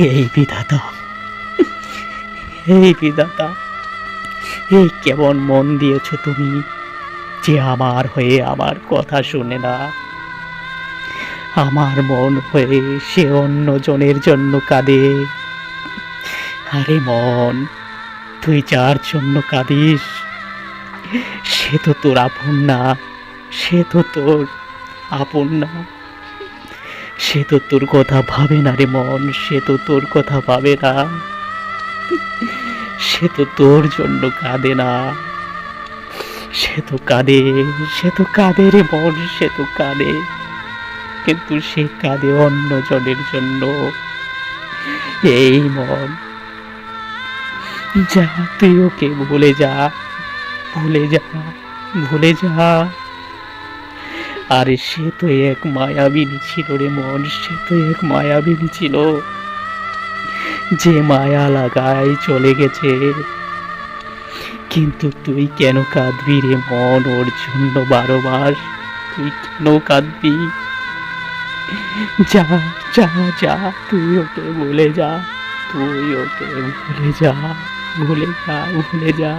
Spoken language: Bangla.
এই বিধাতা, এই বিধাতা, এই কেমন মন দিয়েছ তুমি যে আমার হয়ে আমার কথা শুনে না। আমার মন হয়ে সে অন্যজনের জন্য কাঁদে। আরে মন, তুই যার জন্য কাঁদিস সে তো তোর আপন না, সে তো তোর আপন না, সে তো তোর কথা ভাবে না রে মন, সে তো তোর কথা ভাবে না, সে তো তোর জন্য কাঁদে না। সে তো কাঁদে, সে তো কাঁদে রে মন, সে তো কাঁদে, কিন্তু সে কাঁদে অন্যজনের জন্য। এই মন, যা, তুই ওকে ভুলে যা, ভুলে যা, ভুলে যা। আরে সে তো এক মায়াবিনী ছিল রে মন, সে তো এক মায়াবিনী ছিল, যে মায়া লাগায় চলে গেছে। কিন্তু তুই কেন কাঁদবি রে মন ওর জন্য 12 মাস? তুই কেন কাঁদবি? যা, যা, যা, তুই ওকে ভুলে যা, তুই ওকে ভুলে যা, ভুলে যা, ভুলে যা।